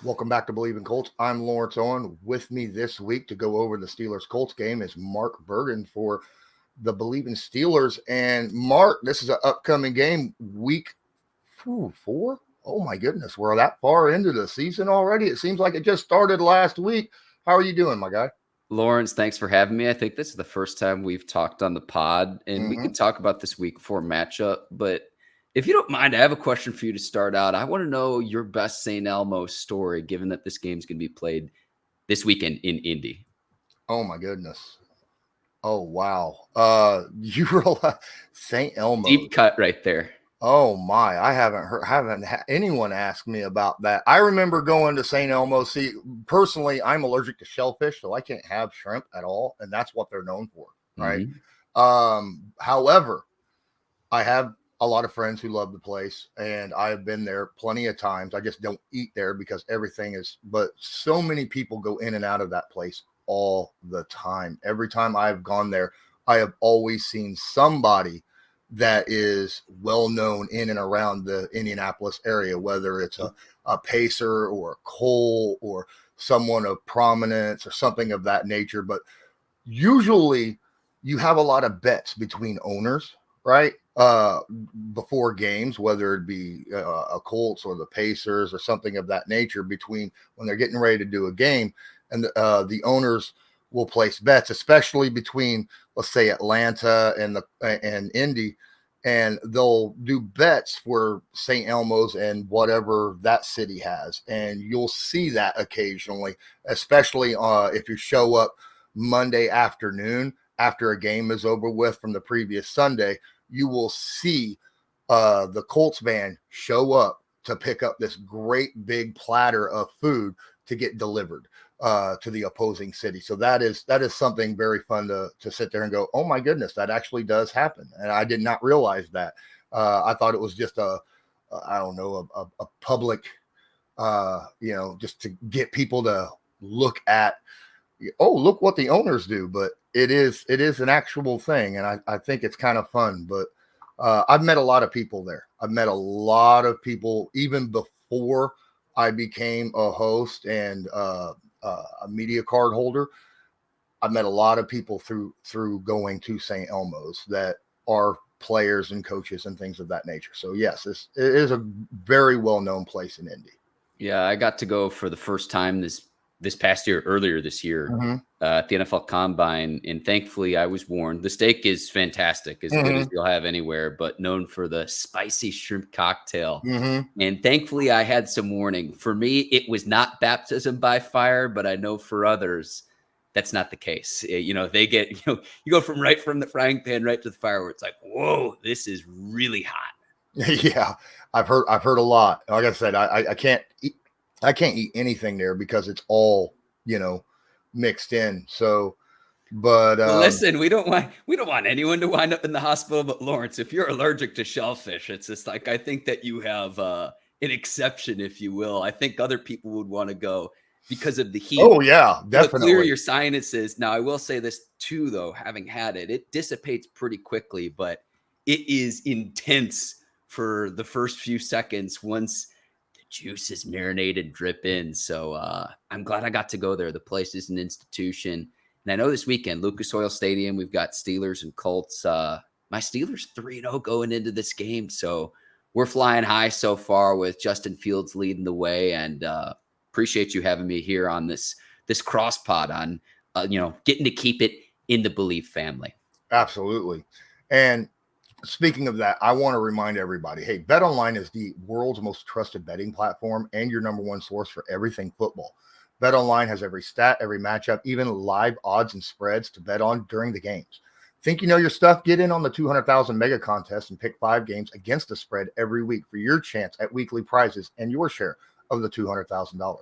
Welcome back to Bleav in Colts. I'm Lawrence Owen. With me this week to go over the Steelers-Colts game is Mark Bergin for the Bleav in Steelers. And Mark, this is an upcoming game, week 4. Oh my goodness, we're that far into the season already. It seems like it just started last week. How are you doing, my guy? Lawrence, thanks for having me. I think this is the first time we've talked on the pod, and we can talk about this week 4 matchup. But if you don't mind, I have a question for you to start out. I want to know your best St. Elmo story, given that this game's going to be played this weekend in Indy. Oh my goodness. Oh, wow. You realize St. Elmo. Deep cut right there. Oh my, I haven't had anyone ask me about that. I remember going to St. Elmo. See, personally, I'm allergic to shellfish, so I can't have shrimp at all, and that's what they're known for, right? However, I have a lot of friends who love the place, and I've been there plenty of times. I just don't eat there because everything is, but so many people go in and out of that place all the time. Every time I've gone there, I have always seen somebody that is well known in and around the Indianapolis area, whether it's a Pacer or a Cole or someone of prominence or something of that nature. But usually you have a lot of bets between owners, right? Before games, whether it be a Colts or the Pacers or something of that nature, between when they're getting ready to do a game, and the owners will place bets, especially between, let's say, Atlanta and Indy, and they'll do bets for St. Elmo's and whatever that city has. And you'll see that occasionally, especially if you show up Monday afternoon after a game is over with from the previous Sunday, you will see the Colts band show up to pick up this great big platter of food to get delivered to the opposing city. So that is something very fun to sit there and go, oh my goodness, that actually does happen. And I did not realize that. I thought it was just a public, just to get people to look at, oh, look what the owners do. But it is an actual thing. And I think it's kind of fun, but I've met a lot of people there. I've met a lot of people even before I became a host and a media card holder. I've met a lot of people through going to St. Elmo's that are players and coaches and things of that nature. So yes, it is a very well-known place in Indy. Yeah, I got to go for the first time this past year, earlier this year, at the NFL Combine, and thankfully I was warned. The steak is fantastic, as good as you'll have anywhere, but known for the spicy shrimp cocktail. And thankfully I had some warning. For me, it was not baptism by fire, but I know for others that's not the case. They get, you go from the frying pan right to the fire where it's like, whoa, this is really hot. Yeah, I've heard a lot. Like I said, I can't eat anything there because it's all, mixed in. So, but listen, we don't want anyone to wind up in the hospital. But Lawrence, if you're allergic to shellfish, it's just like, I think that you have an exception, if you will. I think other people would want to go because of the heat. Oh yeah, definitely. Clear your sinuses. Now, I will say this too, though, having had it dissipates pretty quickly, but it is intense for the first few seconds once juices marinate and drip in. So I'm glad I got to go there. The place is an institution. And I know this weekend, Lucas Oil Stadium, we've got Steelers and Colts. My Steelers 3-0 going into this game. So we're flying high so far with Justin Fields leading the way. And appreciate you having me here on this cross pod on, getting to keep it in the Bleav family. Absolutely. And speaking of that, I want to remind everybody, hey, BetOnline is the world's most trusted betting platform and your number one source for everything football. BetOnline has every stat, every matchup, even live odds and spreads to bet on during the games. Think you know your stuff? Get in on the 200,000 mega contest and pick 5 games against the spread every week for your chance at weekly prizes and your share of the $200,000.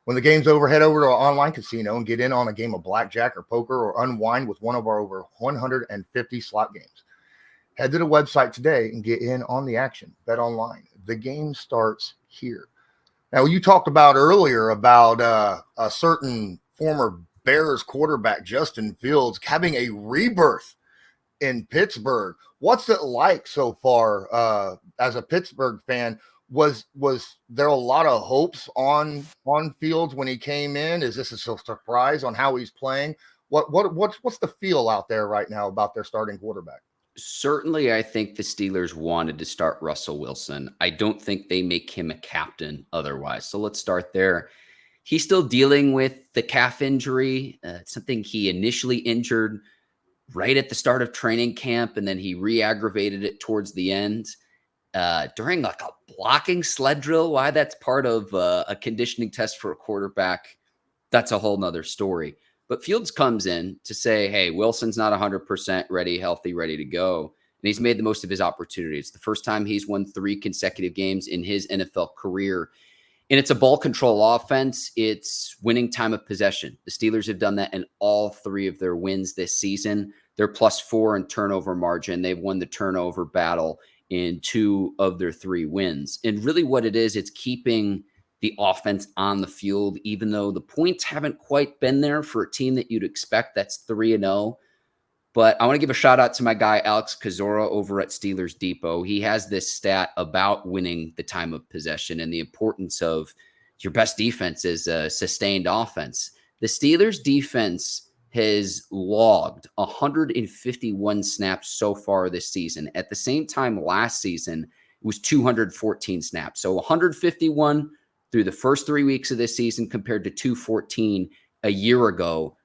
When the game's over, head over to our online casino and get in on a game of blackjack or poker or unwind with one of our over 150 slot games. Head to the website today and get in on the action. Bet online. The game starts here. Now, you talked about earlier about a certain former Bears quarterback, Justin Fields, having a rebirth in Pittsburgh. What's it like so far as a Pittsburgh fan was there a lot of hopes on Fields when he came in? Is this a surprise on how he's playing? What's the feel out there right now about their starting quarterback? Certainly, I think the Steelers wanted to start Russell Wilson. I don't think they make him a captain otherwise. So let's start there. He's still dealing with the calf injury, something he initially injured right at the start of training camp, and then he re-aggravated it towards the end during like a blocking sled drill. Why that's part of a conditioning test for a quarterback, that's a whole nother story. But Fields comes in to say, hey, Wilson's not 100% ready, healthy, ready to go. And he's made the most of his opportunities. The first time he's won 3 consecutive games in his NFL career. And it's a ball control offense. It's winning time of possession. The Steelers have done that in all 3 of their wins this season. They're +4 in turnover margin. They've won the turnover battle in 2 of their 3 wins. And really what it is, it's keeping the offense on the field, even though the points haven't quite been there for a team that you'd expect that's 3-0. But I want to give a shout out to my guy, Alex Kozora over at Steelers Depot. He has this stat about winning the time of possession and the importance of your best defense is a sustained offense. The Steelers defense has logged 151 snaps so far this season. At the same time last season, it was 214 snaps. So 151 through the first 3 weeks of this season compared to 214 a year ago.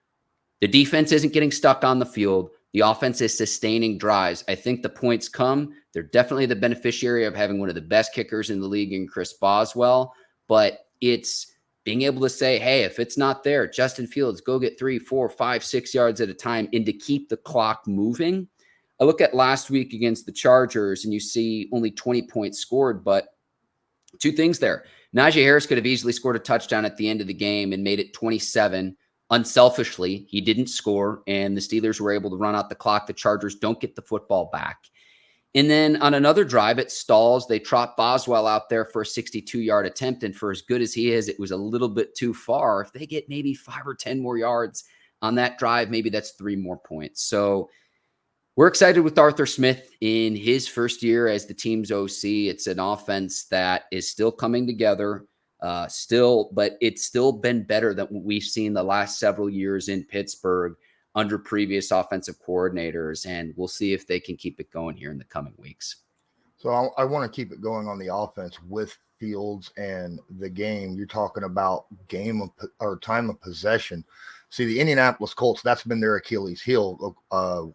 The defense isn't getting stuck on the field. The offense is sustaining drives. I think the points come. They're definitely the beneficiary of having one of the best kickers in the league in Chris Boswell. But it's being able to say, hey, if it's not there, Justin Fields, go get 3, 4, 5, 6 yards at a time and to keep the clock moving. I look at last week against the Chargers and you see only 20 points scored, but 2 things there. Najee Harris could have easily scored a touchdown at the end of the game and made it 27. Unselfishly, he didn't score, and the Steelers were able to run out the clock. The Chargers don't get the football back. And then on another drive, it stalls. They trot Boswell out there for a 62-yard attempt, and for as good as he is, it was a little bit too far. If they get maybe 5 or 10 more yards on that drive, maybe that's 3 more points. So we're excited with Arthur Smith in his first year as the team's OC. It's an offense that is still coming together, but it's still been better than what we've seen the last several years in Pittsburgh under previous offensive coordinators. And we'll see if they can keep it going here in the coming weeks. So I want to keep it going on the offense with Fields and the game. You're talking about time of possession. See, the Indianapolis Colts, that's been their Achilles heel.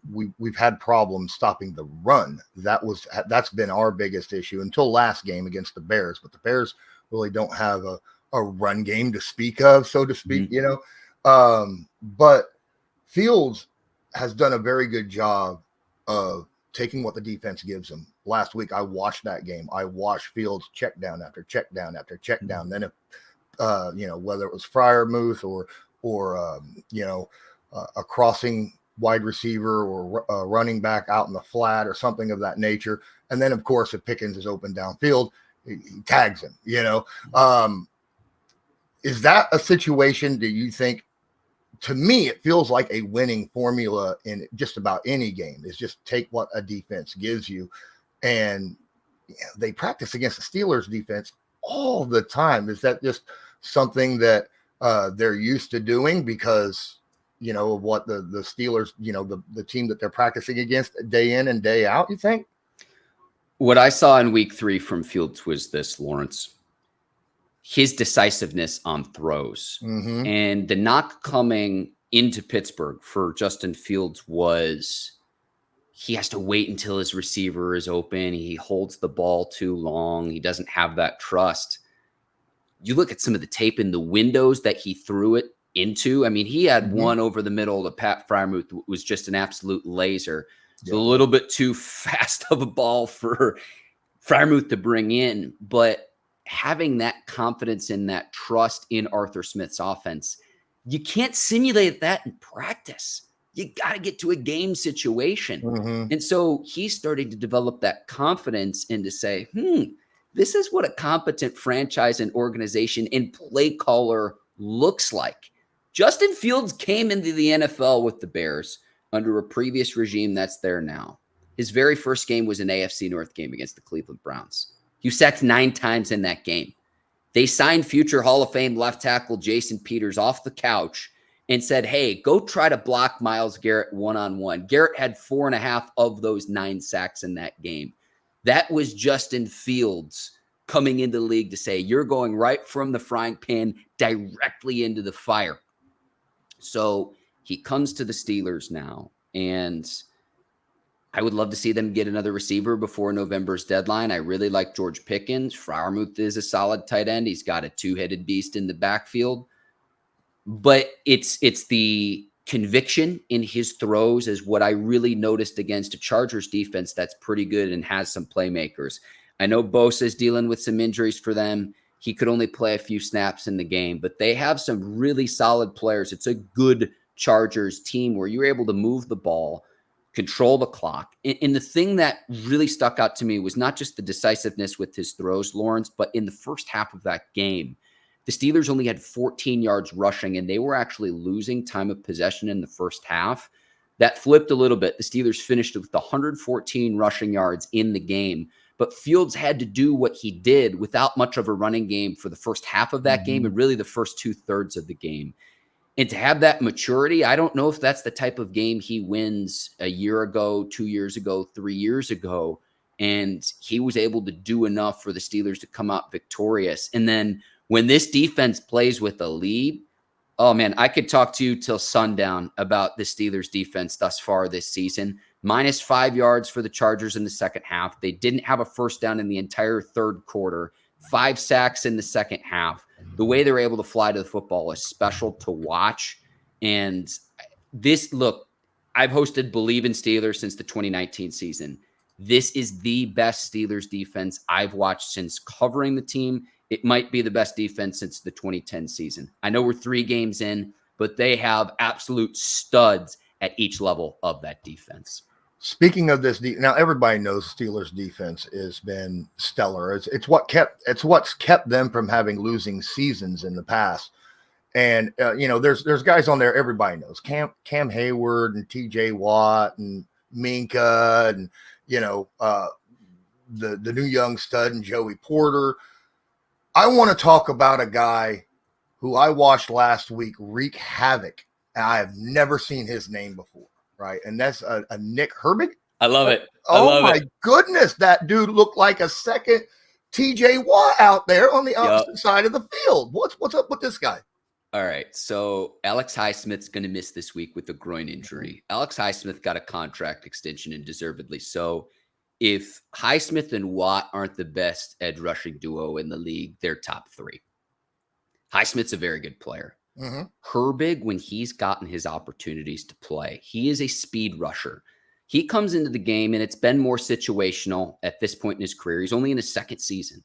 We've had problems stopping the run. That's been our biggest issue until last game against the Bears. But the Bears really don't have a run game to speak of, so to speak, But Fields has done a very good job of taking what the defense gives him. Last week, I watched that game. I watched Fields check down after check down after check down. Then, whether it was Freiermuth or a crossing wide receiver or a running back out in the flat or something of that nature. And then, of course, if Pickens is open downfield, he tags him, Is that a situation, do you think? To me, it feels like a winning formula in just about any game is just take what a defense gives you. And they practice against the Steelers defense all the time. Is that just something that they're used to doing because, of what the Steelers, the team that they're practicing against day in and day out, you think? What I saw in week 3 from Fields was this, Lawrence. His decisiveness on throws. Mm-hmm. And the knock coming into Pittsburgh for Justin Fields was he has to wait until his receiver is open. He holds the ball too long. He doesn't have that trust. You look at some of the tape in the windows that he threw it into. I mean, he had one over the middle to Pat Freiermuth was just an absolute laser. So a little bit too fast of a ball for Freiermuth to bring in. But having that confidence and that trust in Arthur Smith's offense, you can't simulate that in practice. You got to get to a game situation. Mm-hmm. And so he's starting to develop that confidence and to say, this is what a competent franchise and organization and play caller looks like. Justin Fields came into the NFL with the Bears under a previous regime that's there now. His very first game was an AFC North game against the Cleveland Browns. He was sacked 9 times in that game. They signed future Hall of Fame left tackle Jason Peters off the couch and said, hey, go try to block Myles Garrett one-on-one. Garrett had 4.5 of those 9 sacks in that game. That was Justin Fields coming into the league to say, you're going right from the frying pan directly into the fire. So he comes to the Steelers now, and I would love to see them get another receiver before November's deadline. I really like George Pickens. Freiermuth is a solid tight end. He's got a 2-headed beast in the backfield. But it's the conviction in his throws is what I really noticed against a Chargers defense that's pretty good and has some playmakers. I know Bosa is dealing with some injuries for them. He could only play a few snaps in the game, but they have some really solid players. It's a good Chargers team where you're able to move the ball, control the clock. And the thing that really stuck out to me was not just the decisiveness with his throws, Lawrence, but in the first half of that game, the Steelers only had 14 yards rushing, and they were actually losing time of possession in the first half. That flipped a little bit. The Steelers finished with 114 rushing yards in the game, but Fields had to do what he did without much of a running game for the first half of that game and really the first 2/3 of the game. And to have that maturity, I don't know if that's the type of game he wins a year ago, 2 years ago, 3 years ago. And he was able to do enough for the Steelers to come out victorious. And then when this defense plays with a lead, oh man, I could talk to you till sundown about the Steelers defense thus far this season. -5 yards for the Chargers in the second half. They didn't have a first down in the entire third quarter. 5 sacks in the second half. The way they're able to fly to the football is special to watch. And look, I've hosted Bleav in Steelers since the 2019 season. This is the best Steelers defense I've watched since covering the team. It might be the best defense since the 2010 season. I know we're 3 games in, but they have absolute studs at each level of that defense. Speaking of this, now everybody knows Steelers defense has been stellar. It's what's kept them from having losing seasons in the past. And there's guys on there everybody knows, Cam Hayward and T.J. Watt and Minka and the new young stud and Joey Porter. I want to talk about a guy who I watched last week wreak havoc, and I have never seen his name before. Right. And that's a Nick Herbig. I love it. Oh my goodness. That dude looked like a second TJ Watt out there on the opposite side of the field. What's up with this guy? All right. So Alex Highsmith's going to miss this week with a groin injury. Alex Highsmith got a contract extension, and deservedly so. If Highsmith and Watt aren't the best edge rushing duo in the league, they're top 3. Highsmith's a very good player. Herbig, when he's gotten his opportunities to play, he is a speed rusher. He comes into the game, and it's been more situational at this point in his career. He's only in his second season.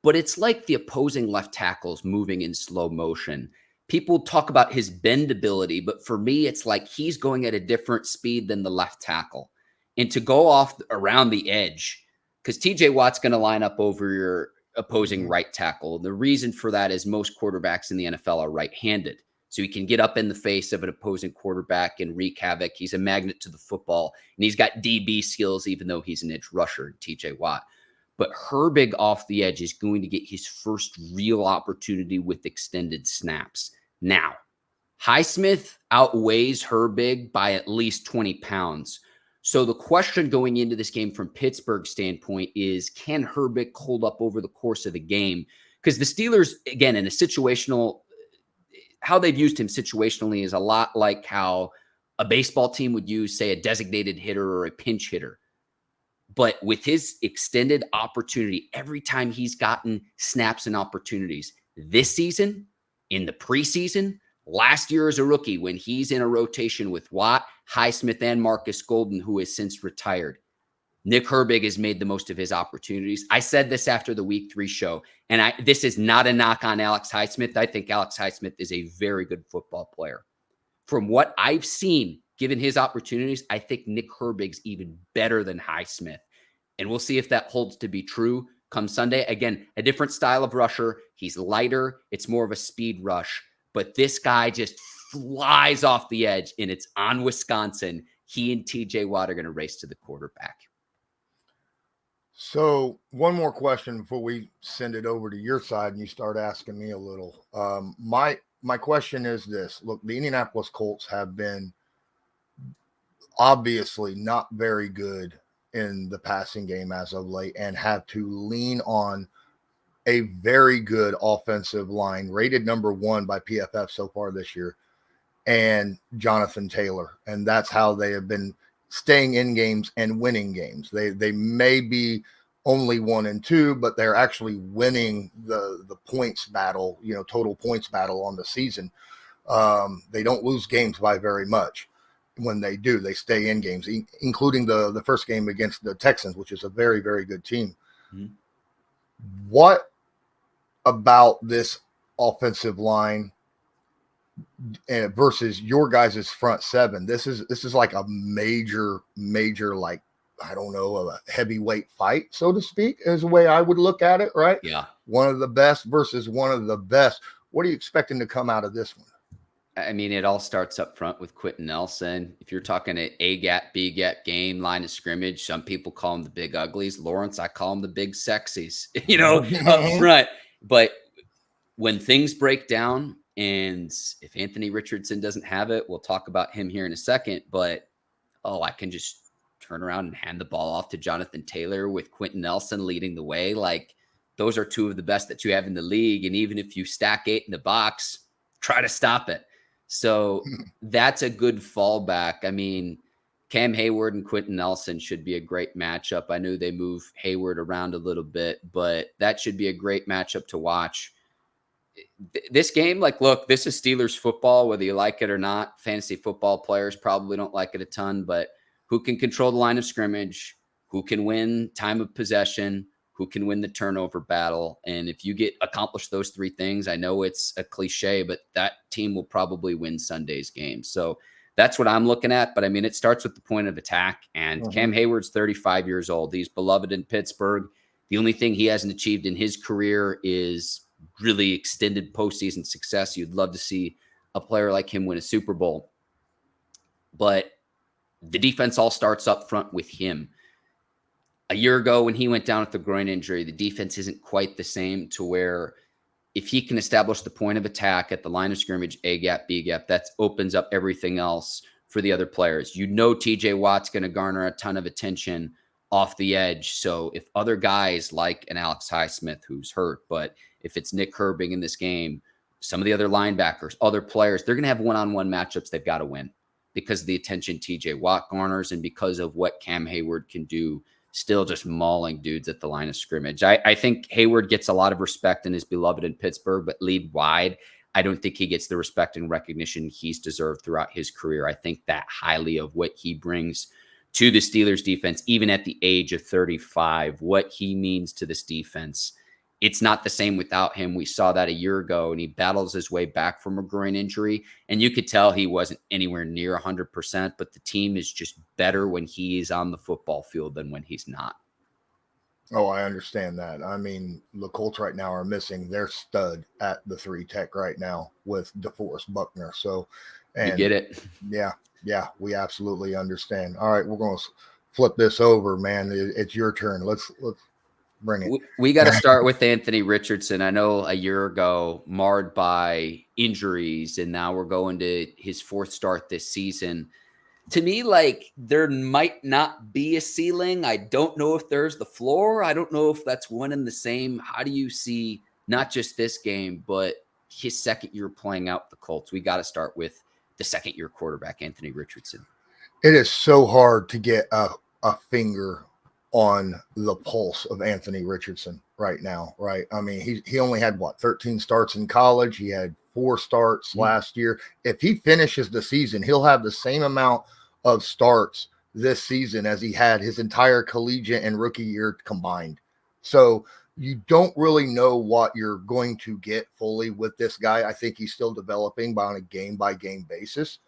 But it's like the opposing left tackles moving in slow motion. People talk about his bendability, but for me, it's like he's going at a different speed than the left tackle. And to go off around the edge, because TJ Watt's going to line up over your opposing right tackle. The reason for that is most quarterbacks in the NFL are right-handed. So he can get up in the face of an opposing quarterback and wreak havoc. He's a magnet to the football, and he's got DB skills, even though he's an edge rusher, TJ Watt. But Herbig off the edge is going to get his first real opportunity with extended snaps. Now, Highsmith outweighs Herbig by at least 20 pounds. So the question going into this game from Pittsburgh's standpoint is, can Herbig hold up over the course of the game? Because the Steelers, again, in a situational, how they've used him situationally is a lot like how a baseball team would use, say, a designated hitter or a pinch hitter. But with his extended opportunity, every time he's gotten snaps and opportunities this season, in the preseason, last year as a rookie, when he's in a rotation with Watt, Highsmith, and Marcus Golden, who has since retired, Nick Herbig has made the most of his opportunities. I said this after the Week 3 show, and this is not a knock on Alex Highsmith. I think Alex Highsmith is a very good football player. From what I've seen, given his opportunities, I think Nick Herbig's even better than Highsmith. And we'll see if that holds to be true come Sunday. Again, a different style of rusher. He's lighter. It's more of a speed rush. But this guy just flies off the edge, and it's on Wisconsin. He and TJ Watt are going to race to the quarterback. So one more question before we send it over to your side and you start asking me a little. My question is this. Look, the Indianapolis Colts have been obviously not very good in the passing game as of late and have to lean on a very good offensive line, rated number 1 by PFF so far this year, and Jonathan Taylor. And that's how they have been staying in games and winning games. They may be only 1-2, but they're actually winning the points battle, total points battle on the season. They don't lose games by very much. When they do, they stay in games, including the first game against the Texans, which is a very, very good team. Mm-hmm. What about this offensive line versus your guys' front seven? This is like a major, like, I don't know, a heavyweight fight, so to speak, is the way I would look at it, right? Yeah. One of the best versus one of the best. What are you expecting to come out of this one? I mean, it all starts up front with Quentin Nelson. If you're talking an A gap, B gap game, line of scrimmage, some people call them the big uglies. Lawrence, I call them the big sexies, up front. But when things break down, and if Anthony Richardson doesn't have it, we'll talk about him here in a second. But, I can just turn around and hand the ball off to Jonathan Taylor with Quentin Nelson leading the way. Like, those are two of the best that you have in the league. And even if you stack 8 in the box, try to stop it. So that's a good fallback. I mean, Cam Hayward and Quentin Nelson should be a great matchup. I know they move Hayward around a little bit, but that should be a great matchup to watch. This game, look, this is Steelers football, whether you like it or not. Fantasy football players probably don't like it a ton, but who can control the line of scrimmage, who can win time of possession, who can win the turnover battle. And if you accomplish those 3 things, I know it's a cliche, but that team will probably win Sunday's game. So that's what I'm looking at. But I mean, it starts with the point of attack, and Cam Hayward's 35 years old. He's beloved in Pittsburgh. The only thing he hasn't achieved in his career is really extended postseason success. You'd love to see a player like him win a Super Bowl. But the defense all starts up front with him. A year ago, when he went down with the groin injury, the defense isn't quite the same, to where if he can establish the point of attack at the line of scrimmage, A gap, B gap, that opens up everything else for the other players. TJ Watt's going to garner a ton of attention off the edge. So if other guys like an Alex Highsmith, who's hurt, but if it's Nick Herbig in this game, some of the other linebackers, other players, they're going to have one-on-one matchups they've got to win because of the attention TJ Watt garners and because of what Cam Hayward can do, still just mauling dudes at the line of scrimmage. I think Hayward gets a lot of respect and is beloved in Pittsburgh, but league wide, I don't think he gets the respect and recognition he's deserved throughout his career. I think that highly of what he brings to the Steelers defense, even at the age of 35, what he means to this defense. It's not the same without him. We saw that a year ago, and he battles his way back from a groin injury. And you could tell he wasn't anywhere near 100%, but the team is just better when he is on the football field than when he's not. Oh, I understand that. I mean, the Colts right now are missing their stud at the 3 tech right now with DeForest Buckner. So, and you get it. Yeah, we absolutely understand. All right, we're going to flip this over, man. It's your turn. Let's bring it. We got to start with Anthony Richardson. I know a year ago, marred by injuries, and now we're going to his 4th start this season. To me, there might not be a ceiling. I don't know if there's the floor. I don't know if that's one and the same. How do you see not just this game, but his second year playing out the Colts? We got to start with the second-year quarterback, Anthony Richardson. It is so hard to get a finger on the pulse of Anthony Richardson right now, right? I mean, he only had, 13 starts in college. He had 4 starts last year. If he finishes the season, he'll have the same amount of starts this season as he had his entire collegiate and rookie year combined. So you don't really know what you're going to get fully with this guy. I think he's still developing on a game-by-game basis,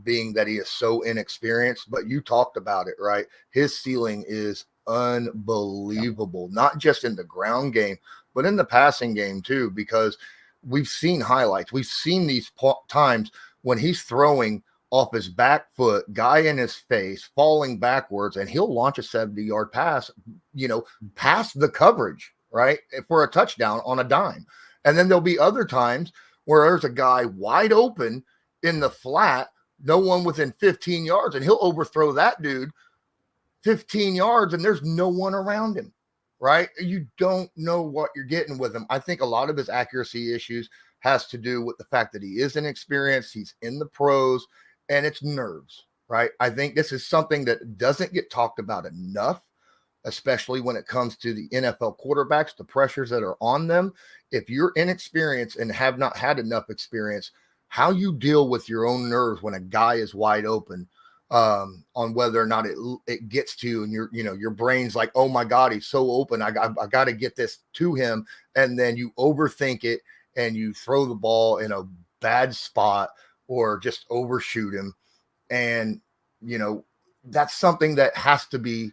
being that he is so inexperienced. But you talked about it, right? His ceiling is unbelievable, not just in the ground game, but in the passing game too, because we've seen highlights. We've seen these times when he's throwing off his back foot, guy in his face, falling backwards, and he'll launch a 70-yard pass, past the coverage, right, for a touchdown on a dime. And then there'll be other times where there's a guy wide open in the flat, no one within 15 yards, and he'll overthrow that dude 15 yards, and there's no one around him, right? You don't know what you're getting with him. I think a lot of his accuracy issues has to do with the fact that he is inexperienced, he's in the pros, and it's nerves, right? I think this is something that doesn't get talked about enough, especially when it comes to the NFL quarterbacks, the pressures that are on them. If you're inexperienced and have not had enough experience, how you deal with your own nerves when a guy is wide open, on whether or not it gets to you, and your brain's like, oh my God, he's so open. I got to get this to him. And then you overthink it and you throw the ball in a bad spot or just overshoot him. And, that's something that has to be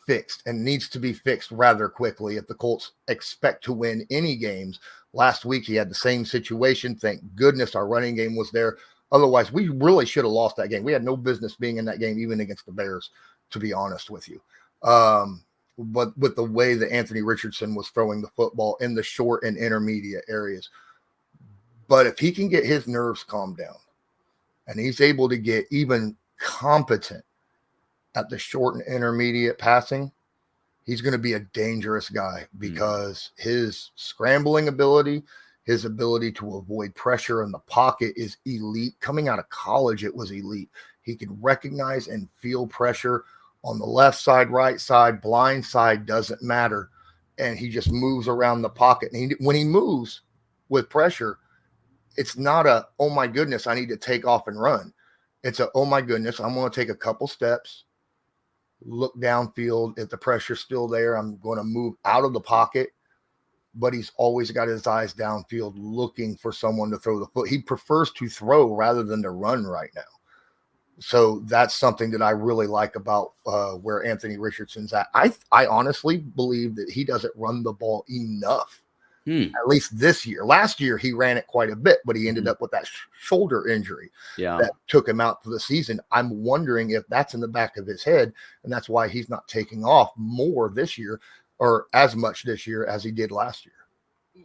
fixed and needs to be fixed rather quickly if the Colts expect to win any games. Last week, he had the same situation. Thank goodness our running game was there. Otherwise, we really should have lost that game. We had no business being in that game, even against the Bears, to be honest with you. But with the way that Anthony Richardson was throwing the football in the short and intermediate areas. But if he can get his nerves calmed down and he's able to get even competent at the short and intermediate passing, he's going to be a dangerous guy because his scrambling ability, his ability to avoid pressure in the pocket is elite. Coming out of college, it was elite. He can recognize and feel pressure on the left side, right side, blind side, doesn't matter. And he just moves around the pocket. And when he moves with pressure, it's not a, oh my goodness, I need to take off and run. It's a, oh my goodness, I'm going to take a couple steps, look downfield. If the pressure's still there, I'm going to move out of the pocket. But he's always got his eyes downfield looking for someone to throw the foot. He prefers to throw rather than to run right now. So that's something that I really like about where Anthony Richardson's at. I honestly believe that he doesn't run the ball enough, at least this year. Last year, he ran it quite a bit, but he ended up with that shoulder injury that took him out for the season. I'm wondering if that's in the back of his head, and that's why he's not taking off more this year or as much this year as he did last year.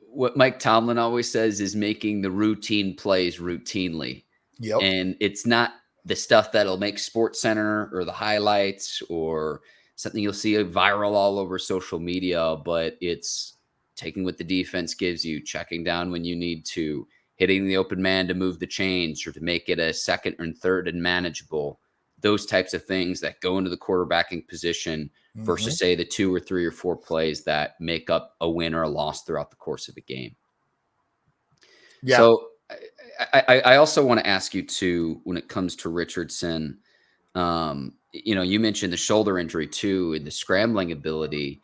What Mike Tomlin always says is making the routine plays routinely. Yep. And it's not the stuff that'll make Sports Center or the highlights or something you'll see viral all over social media, but it's taking what the defense gives you, checking down when you need to, hitting the open man to move the chains or to make it a second and third and manageable. Those types of things that go into the quarterbacking position versus, say, the 2 or 3 or 4 plays that make up a win or a loss throughout the course of a game. Yeah. So I also want to ask you too, when it comes to Richardson, you mentioned the shoulder injury too and the scrambling ability.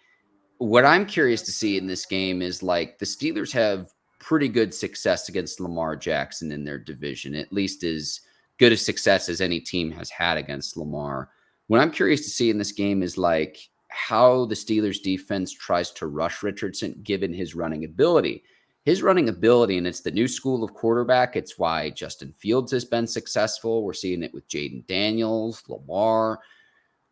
What I'm curious to see in this game is, like, the Steelers have pretty good success against Lamar Jackson in their division, at least as good a success as any team has had against Lamar. What I'm curious to see in this game is, like, how the Steelers defense tries to rush Richardson given his running ability. His running ability, and it's the new school of quarterback. It's why Justin Fields has been successful. We're seeing it with Jaden Daniels, Lamar,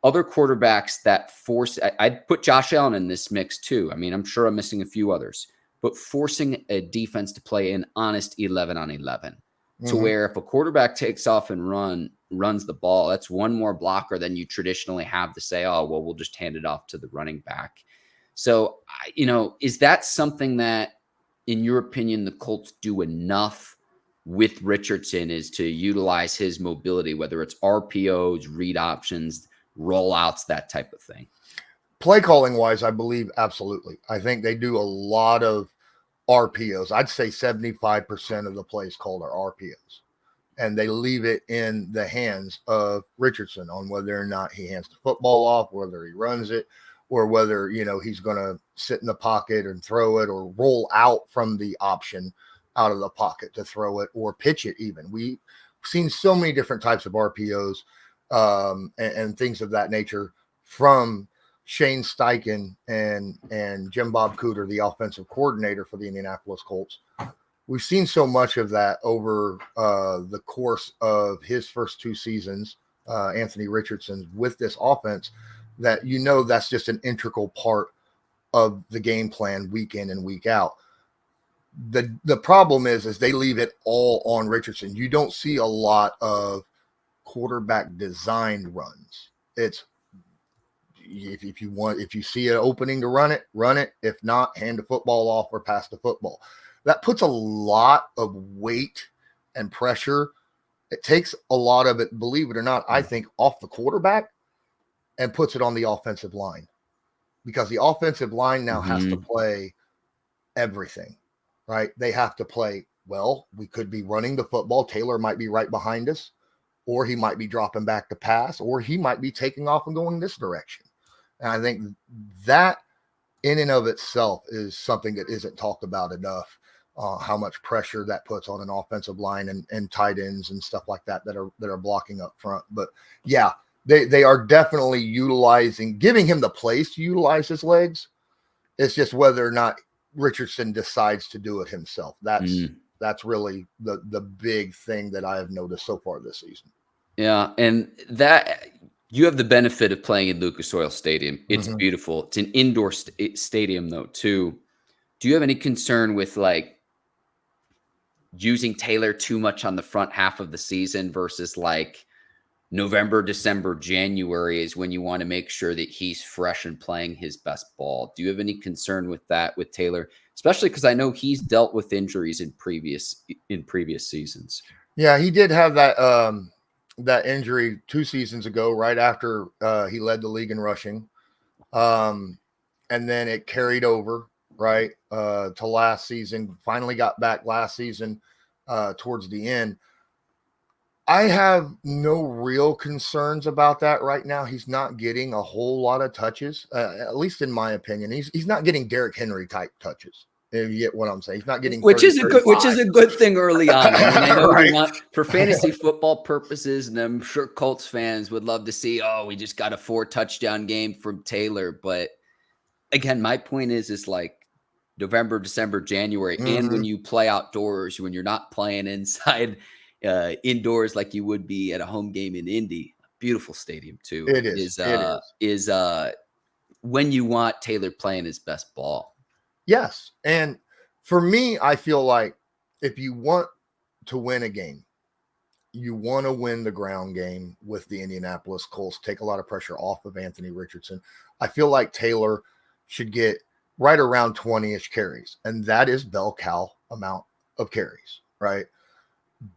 other quarterbacks that force. I'd put Josh Allen in this mix too. I mean, I'm sure I'm missing a few others, but forcing a defense to play an honest 11 on 11. To where if a quarterback takes off and runs the ball, that's one more blocker than you traditionally have to say, oh, well, we'll just hand it off to the running back. So, is that something that, in your opinion, the Colts do enough with Richardson, is to utilize his mobility, whether it's RPOs, read options, rollouts, that type of thing? Play calling wise, I believe absolutely. I think they do a lot of RPOs. I'd say 75% of the plays called are RPOs, and they leave it in the hands of Richardson on whether or not he hands the football off, whether he runs it, or whether, he's going to sit in the pocket and throw it or roll out from the option out of the pocket to throw it or pitch it even. We've seen so many different types of RPOs and things of that nature from Shane Steichen and Jim Bob Cooter, the offensive coordinator for the Indianapolis Colts. we've seen so much of that over the course of his first 2 seasons, Anthony Richardson, with this offense, that that's just an integral part of the game plan week in and week out. The problem is they leave it all on Richardson. You don't see a lot of quarterback designed runs. It's if you see an opening to run it. If not, hand the football off or pass the football. That puts a lot of weight and pressure. It takes a lot of it, believe it or not, I think, off the quarterback and puts it on the offensive line, because the offensive line now has to play everything, right? They have to play, well, we could be running the football. Taylor might be right behind us, or he might be dropping back to pass, or he might be taking off and going this direction. And I think that in and of itself is something that isn't talked about enough, how much pressure that puts on an offensive line and tight ends and stuff like that are blocking up front. But yeah, they are definitely giving him the place to utilize his legs. It's just whether or not Richardson decides to do it himself. That's really the big thing that I have noticed so far this season. Yeah, and that you have the benefit of playing in Lucas Oil Stadium. It's beautiful. It's an indoor stadium though too. Do you have any concern with like using Taylor too much on the front half of the season versus like November, December, January is when you want to make sure that he's fresh and playing his best ball? Do you have any concern with that with Taylor, especially because I know he's dealt with injuries in previous seasons? Yeah, he did have that injury 2 seasons ago, right after he led the league in rushing, and then it carried over right to last season. Finally got back last season towards the end. I have no real concerns about that right now. He's not getting a whole lot of touches, at least in my opinion. He's not getting Derrick Henry type touches. If you get what I'm saying, he's not getting which is a good thing early on. I mean, I know right. For fantasy football purposes, and I'm sure Colts fans would love to see, we just got a 4 touchdown game from Taylor. But again, my point is like November, December, January, and when you play outdoors, when you're not playing inside. Indoors like you would be at a home game in Indy, beautiful stadium too. It is when you want Taylor playing his best ball. Yes, and for me, I feel like if you want to win a game, you want to win the ground game with the Indianapolis Colts, take a lot of pressure off of Anthony Richardson. I feel like Taylor should get right around 20-ish carries, and that is bell cow amount of carries, right?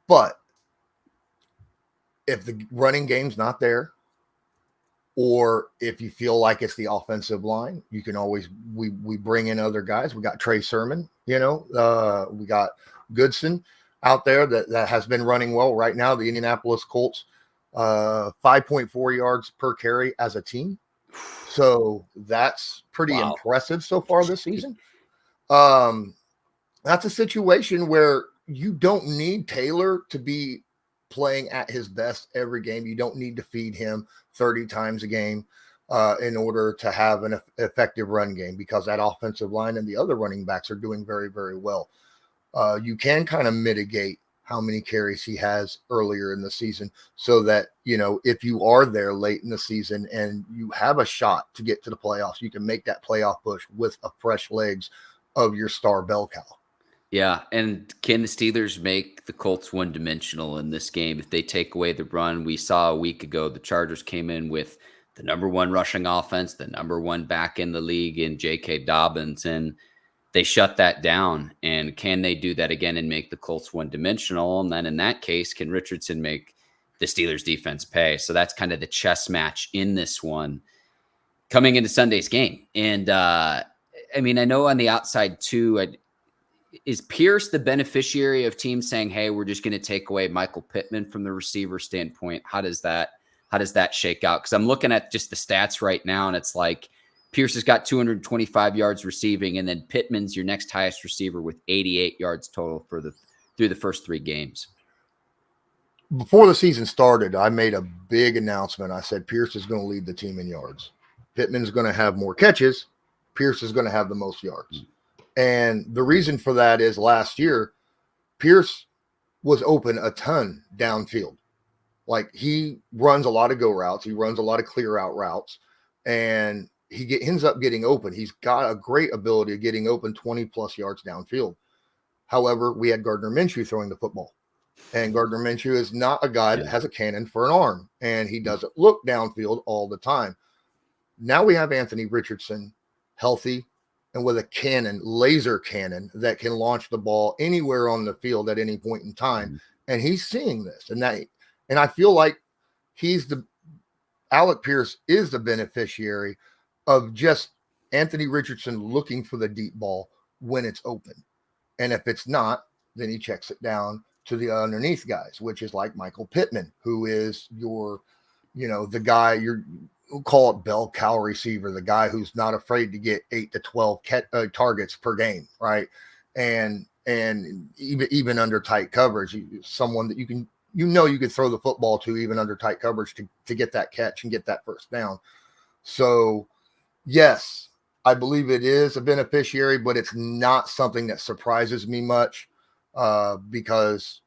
But if the running game's not there, or if you feel like it's the offensive line, you can always we bring in other guys. We got Trey Sermon, we got Goodson out there that has been running well right now. The Indianapolis Colts, 5.4 yards per carry as a team, so that's pretty impressive so far this season. That's a situation where you don't need Taylor to be playing at his best every game. You don't need to feed him 30 times a game in order to have an effective run game, because that offensive line and the other running backs are doing very, very well. You can kind of mitigate how many carries he has earlier in the season so that, if you are there late in the season and you have a shot to get to the playoffs, you can make that playoff push with a fresh legs of your star bell cow. Yeah, and can the Steelers make the Colts one-dimensional in this game if they take away the run? We saw a week ago the Chargers came in with the number 1 rushing offense, the number 1 back in the league in J.K. Dobbins, and they shut that down. And can they do that again and make the Colts one-dimensional? And then in that case, can Richardson make the Steelers defense pay? So that's kind of the chess match in this one coming into Sunday's game. And I know on the outside too, is Pierce the beneficiary of teams saying, hey, we're just going to take away Michael Pittman from the receiver standpoint? How does that shake out? Because I'm looking at just the stats right now, and it's like Pierce has got 225 yards receiving, and then Pittman's your next highest receiver with 88 yards total through the first 3 games. Before the season started, I made a big announcement. I said Pierce is going to lead the team in yards. Pittman's going to have more catches. Pierce is going to have the most yards. And the reason for that is last year, Pierce was open a ton downfield. Like, he runs a lot of go routes. He runs a lot of clear out routes, and ends up getting open. He's got a great ability of getting open 20 plus yards downfield. However, we had Gardner Minshew throwing the football, and Gardner Minshew is not a guy that has a cannon for an arm, and he doesn't look downfield all the time. Now we have Anthony Richardson healthy and with a cannon, laser cannon that can launch the ball anywhere on the field at any point in time. And he's seeing this, and I feel like Alec Pierce is the beneficiary of just Anthony Richardson looking for the deep ball when it's open. And if it's not, then he checks it down to the underneath guys, which is like Michael Pittman, who is the guy we'll call it bell cow receiver, the guy who's not afraid to get 8 to 12 targets per game, right? And even under tight coverage, someone that you could throw the football to even under tight coverage to get that catch and get that first down. So, yes, I Bleav it is a beneficiary, but it's not something that surprises me much because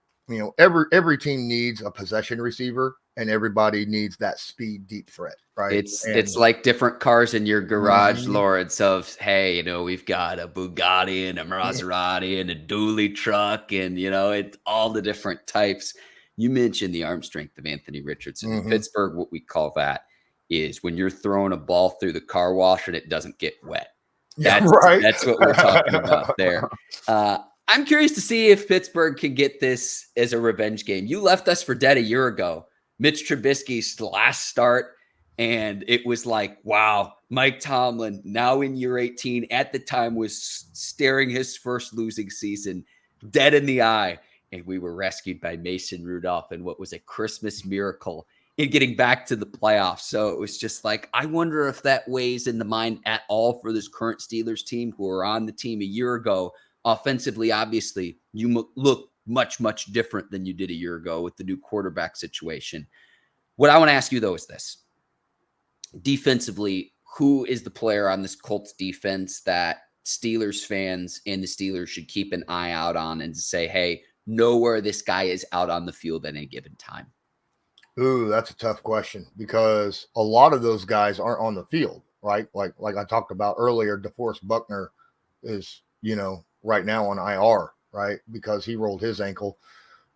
every team needs a possession receiver, and everybody needs that speed deep threat, right? It's like different cars in your garage, Lawrence, of, hey, we've got a Bugatti and a Maserati and a dually truck, and it's all the different types. You mentioned the arm strength of Anthony Richardson. In Pittsburgh, what we call that is when you're throwing a ball through the car wash and it doesn't get wet. That's what we're talking about there. I'm curious to see if Pittsburgh can get this as a revenge game. You left us for dead a year ago. Mitch Trubisky's last start, and it was like, wow, Mike Tomlin, now in year 18, at the time was staring his first losing season dead in the eye, and we were rescued by Mason Rudolph and what was a Christmas miracle in getting back to the playoffs. So it was just like, I wonder if that weighs in the mind at all for this current Steelers team who were on the team a year ago. Offensively, obviously, you look much, much different than you did a year ago with the new quarterback situation. What I want to ask you, though, is this. Defensively, who is the player on this Colts defense that Steelers fans and the Steelers should keep an eye out on and say, hey, know where this guy is out on the field at any given time? Ooh, that's a tough question because a lot of those guys aren't on the field, right? Like I talked about earlier, DeForest Buckner is, right now on IR, right? Because he rolled his ankle.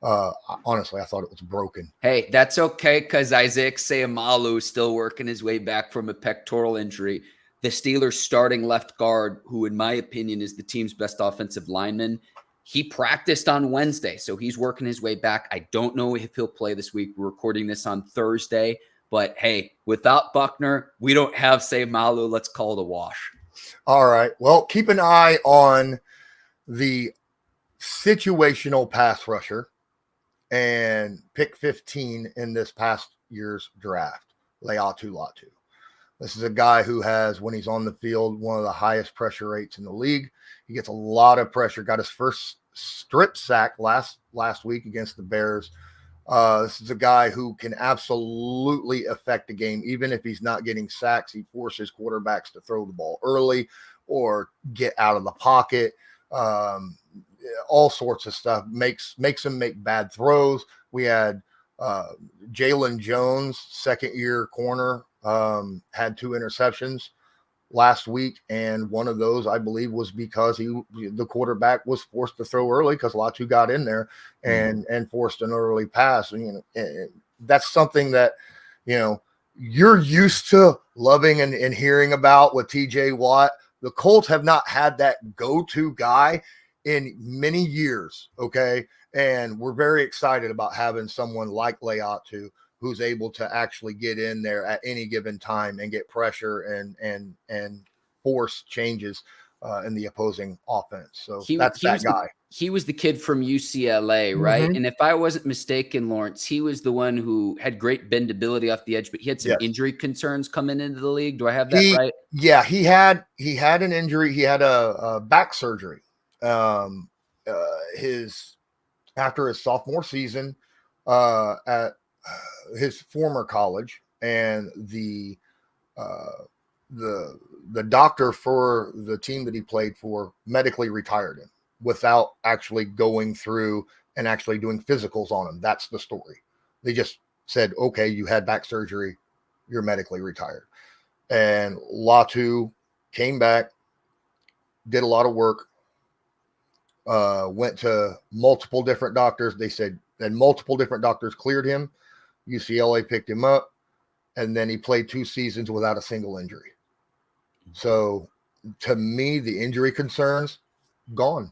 Honestly, I thought it was broken. Hey, that's okay because Isaac Seumalo is still working his way back from a pectoral injury. The Steelers starting left guard, who in my opinion is the team's best offensive lineman, he practiced on Wednesday, so he's working his way back. I don't know if he'll play this week. We're recording this on Thursday, but hey, without Buckner, we don't have Seumalo. Let's call it a wash. All right. Well, keep an eye on the situational pass rusher and pick 15 in this past year's draft, Laiatu Latu. This is a guy who has, when he's on the field, one of the highest pressure rates in the league. He gets a lot of pressure. Got his first strip sack last week against the Bears. This is a guy who can absolutely affect the game. Even if he's not getting sacks, he forces quarterbacks to throw the ball early or get out of the pocket. All sorts of stuff. Makes him make bad throws. We had Jalen Jones, second-year corner, had 2 interceptions last week, and one of those, I Bleav, was because the quarterback was forced to throw early because Latu got in there and forced an early pass. And, that's something that you're used to loving and hearing about with TJ Watt. The Colts have not had that go-to guy in many years, okay? And we're very excited about having someone like Laiatu who's able to actually get in there at any given time and get pressure and force changes in the opposing offense. So that's that guy. He was the kid from UCLA, right? And if I wasn't mistaken, Lawrence, he was the one who had great bendability off the edge, but he had some injury concerns coming into the league. Do I have that right? Yeah, he had an injury. He had a back surgery. After his sophomore season at his former college, and the doctor for the team that he played for medically retired him. without actually going through and actually doing physicals on him. That's the story. They just said, okay, you had back surgery, you're medically retired. And Latu came back, did a lot of work, went to multiple different doctors. They said, and multiple different doctors cleared him. UCLA picked him up, and then he played 2 seasons without a single injury. So to me, the injury concerns, gone.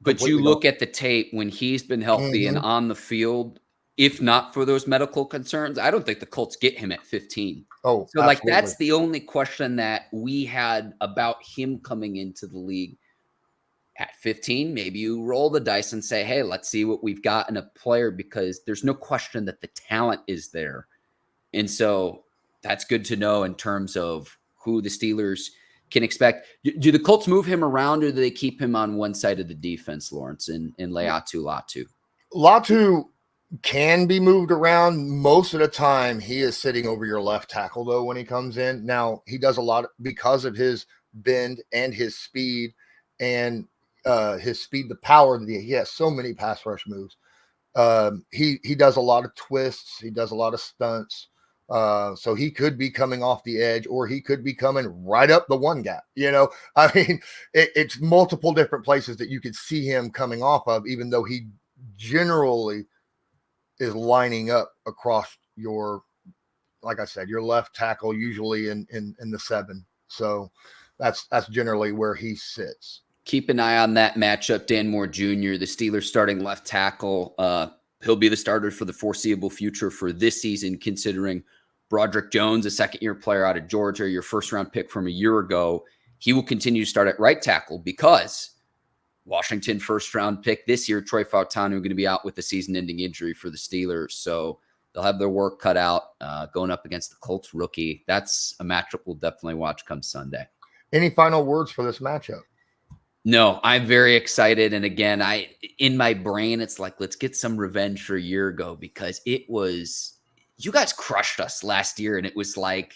But you look at the tape when he's been healthy and on the field, if not for those medical concerns, I don't think the Colts get him at 15. Oh, so like that's the only question that we had about him coming into the league. At 15, maybe you roll the dice and say, hey, let's see what we've got in a player, because there's no question that the talent is there. And so that's good to know in terms of who the Steelers can expect. Do the Colts move him around, or do they keep him on one side of the defense, Lawrence, and Latu? Latu can be moved around. Most of the time, he is sitting over your left tackle, though, when he comes in. Now, he does a lot because of his bend and his speed and the power that he has so many pass rush moves. He does a lot of twists. He does a lot of stunts. So he could be coming off the edge, or he could be coming right up the one gap. I mean, it's multiple different places that you could see him coming off of, even though he generally is lining up across your, like I said, your left tackle, usually in the 7. So that's generally where he sits. Keep an eye on that matchup. Dan Moore Jr., the Steelers starting left tackle. He'll be the starter for the foreseeable future for this season, considering Broderick Jones, a second-year player out of Georgia, your first-round pick from a year ago. He will continue to start at right tackle because Washington first-round pick this year, Troy Fautanu, going to be out with a season-ending injury for the Steelers. So they'll have their work cut out going up against the Colts rookie. That's a matchup we'll definitely watch come Sunday. Any final words for this matchup? No, I'm very excited. And again, in my brain, it's like, let's get some revenge for a year ago, because you guys crushed us last year. And it was like,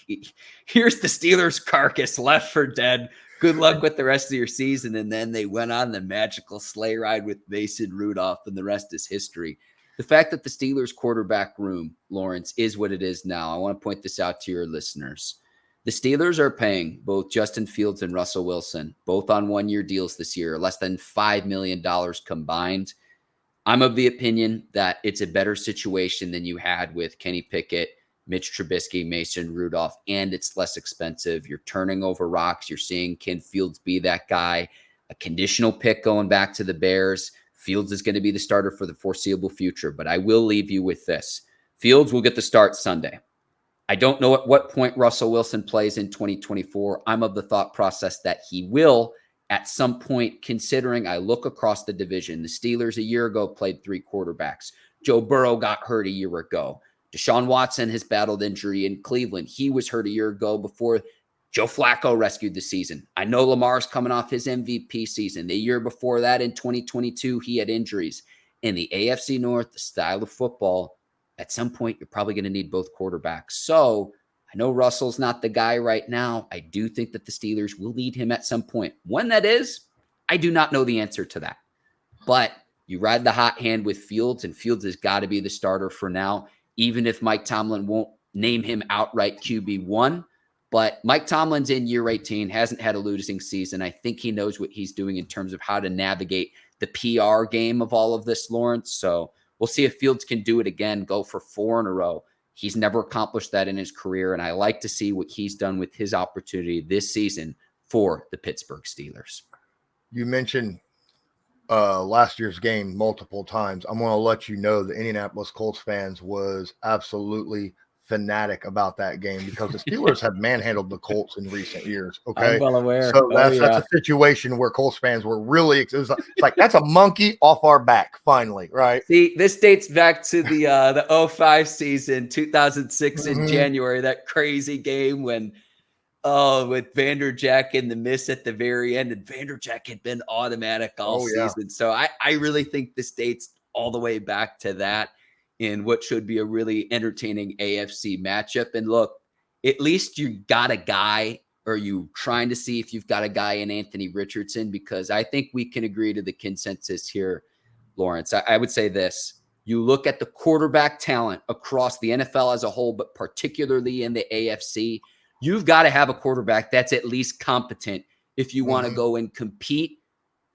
here's the Steelers carcass left for dead. Good luck with the rest of your season. And then they went on the magical sleigh ride with Mason Rudolph, and the rest is history. The fact that the Steelers quarterback room, Lawrence, is what it is now. I want to point this out to your listeners. The Steelers are paying both Justin Fields and Russell Wilson, both on one-year deals this year, less than $5 million combined. I'm of the opinion that it's a better situation than you had with Kenny Pickett, Mitch Trubisky, Mason Rudolph, and it's less expensive. You're turning over rocks. You're seeing Ken Fields be that guy. A conditional pick going back to the Bears. Fields is going to be the starter for the foreseeable future, but I will leave you with this. Fields will get the start Sunday. I don't know at what point Russell Wilson plays in 2024. I'm of the thought process that he will at some point, considering I look across the division. The Steelers a year ago played 3 quarterbacks. Joe Burrow got hurt a year ago. Deshaun Watson has battled injury in Cleveland. He was hurt a year ago before Joe Flacco rescued the season. I know Lamar's coming off his MVP season. The year before that, in 2022, he had injuries. In the AFC North, the style of football, at some point, you're probably going to need both quarterbacks. So I know Russell's not the guy right now. I do think that the Steelers will need him at some point. When that is, I do not know the answer to that. But you ride the hot hand with Fields, and Fields has got to be the starter for now, even if Mike Tomlin won't name him outright QB1. But Mike Tomlin's in year 18, hasn't had a losing season. I think he knows what he's doing in terms of how to navigate the PR game of all of this, Lawrence. So we'll see if Fields can do it again, go for 4 in a row. He's never accomplished that in his career, and I like to see what he's done with his opportunity this season for the Pittsburgh Steelers. You mentioned last year's game multiple times. I'm going to let you know the Indianapolis Colts fans was absolutely fanatic about that game, because the Steelers have manhandled the Colts in recent years. Okay. I'm well aware. So that's a situation where Colts fans were really, it's like, that's a monkey off our back finally. Right. See, this dates back to the 05 season, 2006 in January, that crazy game when, with Vanderjack and the miss at the very end, and Vanderjack had been automatic all season. So I really think this dates all the way back to that, in what should be a really entertaining AFC matchup. And look, at least you got a guy Or are you trying to see if you've got a guy in Anthony Richardson? Because I think we can agree to the consensus here, Lawrence. I would say this. You look at the quarterback talent across the NFL as a whole, but particularly in the AFC, you've got to have a quarterback that's at least competent if you want to go and compete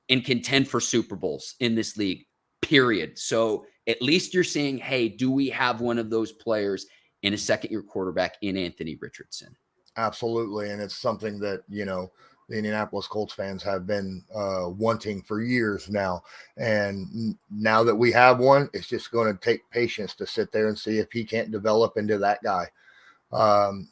and contend for Super Bowls in this league, period. So at least you're saying, hey, do we have one of those players in a second-year quarterback in Anthony Richardson? Absolutely. And it's something that, the Indianapolis Colts fans have been wanting for years now. And now that we have one, it's just going to take patience to sit there and see if he can't develop into that guy.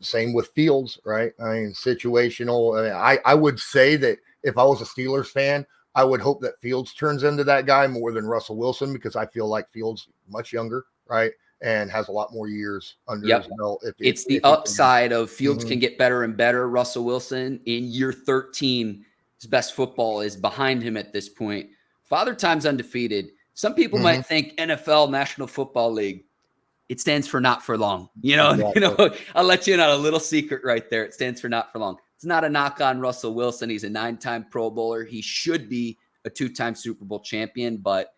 Same with Fields, right? I mean, situational. I would say that if I was a Steelers fan, I would hope that Fields turns into that guy more than Russell Wilson, because I feel like Fields much younger, right? And has a lot more years under his belt. It's the upside of Fields can get better and better. Russell Wilson in year 13, his best football is behind him at this point. Father Time's undefeated. Some people might think NFL, National Football League, it stands for not for long. Exactly. I'll let you in on a little secret right there. It stands for not for long. It's not a knock on Russell Wilson. He's a 9-time Pro Bowler. He should be a 2-time Super Bowl champion, but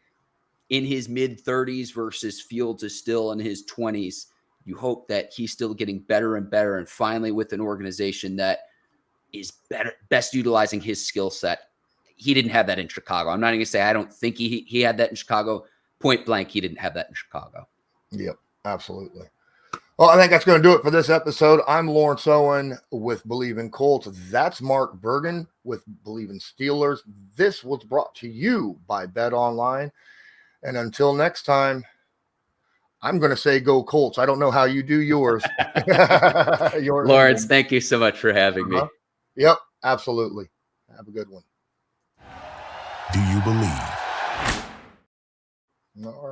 in his mid-30s versus Fields is still in his 20s. You hope that he's still getting better and better, and finally with an organization that is best utilizing his skill set. He didn't have that in Chicago. I'm not even going to say I don't think he had that in Chicago. Point blank, he didn't have that in Chicago. Yep, absolutely. Well, I think that's going to do it for this episode. I'm Lawrence Owen with Bleav in Colts. That's Mark Bergin with Bleav in Steelers. This was brought to you by BetOnline. And until next time, I'm going to say go Colts. I don't know how you do yours. Lawrence, thank you so much for having me. Yep, absolutely. Have a good one. Do you Bleav? All right.